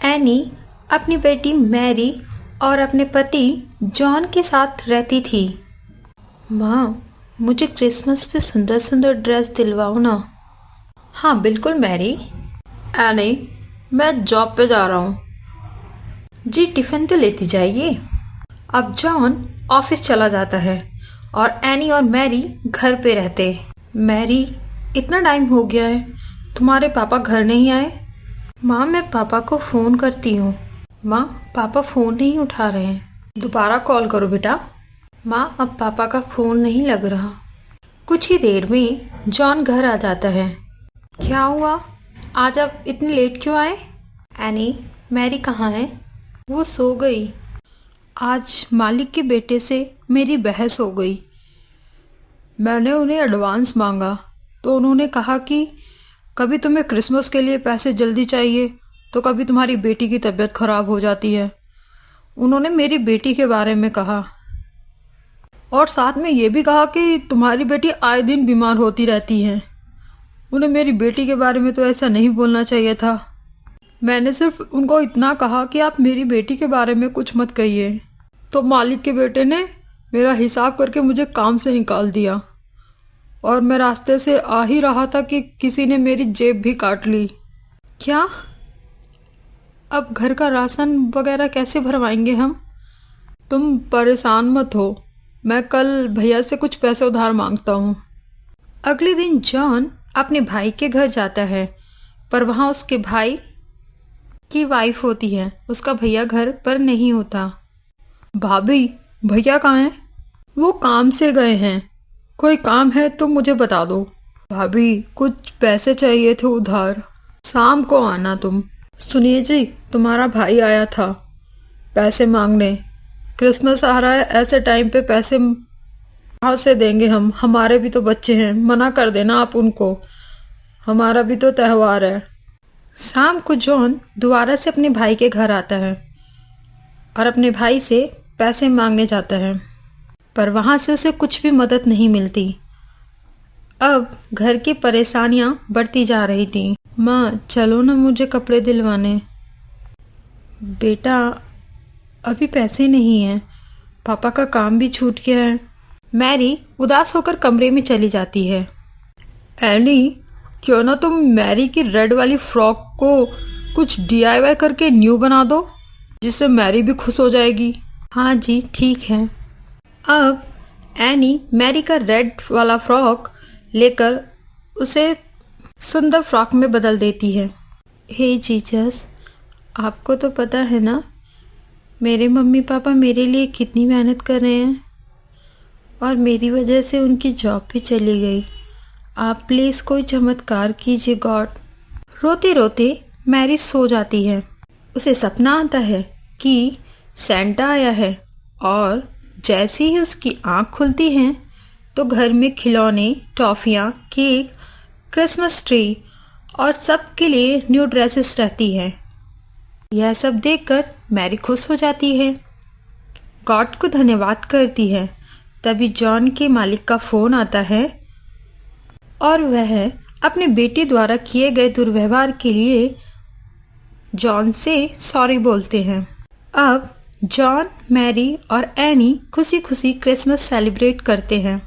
Any अपनी बेटी Mary और अपने पति जॉन के साथ रहती थी। माँ, मुझे क्रिसमस पे सुंदर सुंदर ड्रेस दिलवाओ ना। हाँ बिल्कुल मैरी। एनी, मैं जॉब पे जा रहा हूँ। जी टिफ़िन तो लेती जाइए। अब जॉन ऑफिस चला जाता है और एनी और मैरी घर पे रहते। मैरी, इतना टाइम हो गया है, तुम्हारे पापा घर नहीं आए? माँ, मैं पापा को फ़ोन करती हूँ। माँ, पापा फ़ोन नहीं उठा रहे हैं, दोबारा कॉल करो बेटा। माँ, अब पापा का फ़ोन नहीं लग रहा। कुछ ही देर में जॉन घर आ जाता है। क्या हुआ, आज आप इतनी लेट क्यों आए? एनी, मैरी कहाँ है? वो सो गई। आज मालिक के बेटे से मेरी बहस हो गई। मैंने उन्हें एडवांस मांगा तो उन्होंने कहा कि कभी तुम्हें क्रिसमस के लिए पैसे जल्दी चाहिए तो कभी तुम्हारी बेटी की तबीयत खराब हो जाती है। उन्होंने मेरी बेटी के बारे में कहा और साथ में ये भी कहा कि तुम्हारी बेटी आए दिन बीमार होती रहती है। उन्हें मेरी बेटी के बारे में तो ऐसा नहीं बोलना चाहिए था। मैंने सिर्फ उनको इतना कहा कि आप मेरी बेटी के बारे में कुछ मत कहिए। तो मालिक के बेटे ने मेरा हिसाब करके मुझे काम से निकाल दिया और मैं रास्ते से आ ही रहा था कि किसी ने मेरी जेब भी काट ली। क्या? अब घर का राशन वगैरह कैसे भरवाएंगे हम? तुम परेशान मत हो, मैं कल भैया से कुछ पैसे उधार मांगता हूँ। अगले दिन जॉन अपने भाई के घर जाता है, पर वहाँ उसके भाई की वाइफ होती है। उसका भैया घर पर नहीं होता। भाभी, भैया कहाँ हैं? वो काम से गए हैं। कोई काम है तो मुझे बता दो। भाभी, कुछ पैसे चाहिए थे उधार। शाम को आना तुम। सुनिए जी, तुम्हारा भाई आया था पैसे मांगने। क्रिसमस आ रहा है, ऐसे टाइम पे पैसे कहाँ से देंगे हम? हमारे भी तो बच्चे हैं, मना कर देना आप उनको, हमारा भी तो त्यौहार है। शाम को जॉन दोबारा से अपने भाई के घर आता है और अपने भाई से पैसे मांगने जाता है, पर वहाँ से उसे कुछ भी मदद नहीं मिलती। अब घर की परेशानियाँ बढ़ती जा रही थी। माँ, चलो ना मुझे कपड़े दिलवाने। बेटा, अभी पैसे नहीं हैं, पापा का काम भी छूट गया है। मैरी उदास होकर कमरे में चली जाती है। एनी, क्यों ना तुम मैरी की रेड वाली फ्रॉक को कुछ डीआईवाई करके न्यू बना दो, जिससे मैरी भी खुश हो जाएगी। हाँ जी, ठीक है। अब एनी मैरी का रेड वाला फ्रॉक लेकर उसे सुंदर फ्रॉक में बदल देती है। हे जीसस, आपको तो पता है ना मेरे मम्मी पापा मेरे लिए कितनी मेहनत कर रहे हैं और मेरी वजह से उनकी जॉब भी चली गई। आप प्लीज़ कोई चमत्कार कीजिए गॉड। रोते रोते मैरी सो जाती है। उसे सपना आता है कि सेंटा आया है और जैसे ही उसकी आँख खुलती है तो घर में खिलौने, टॉफ़ियाँ, केक, क्रिसमस ट्री और सबके लिए न्यू ड्रेसेस रहती हैं। यह सब देखकर मैरी खुश हो जाती है, गॉड को धन्यवाद करती है। तभी जॉन के मालिक का फ़ोन आता है और वह अपने बेटे द्वारा किए गए दुर्व्यवहार के लिए जॉन से सॉरी बोलते हैं। अब जॉन, मैरी और एनी खुशी खुशी क्रिसमस सेलिब्रेट करते हैं।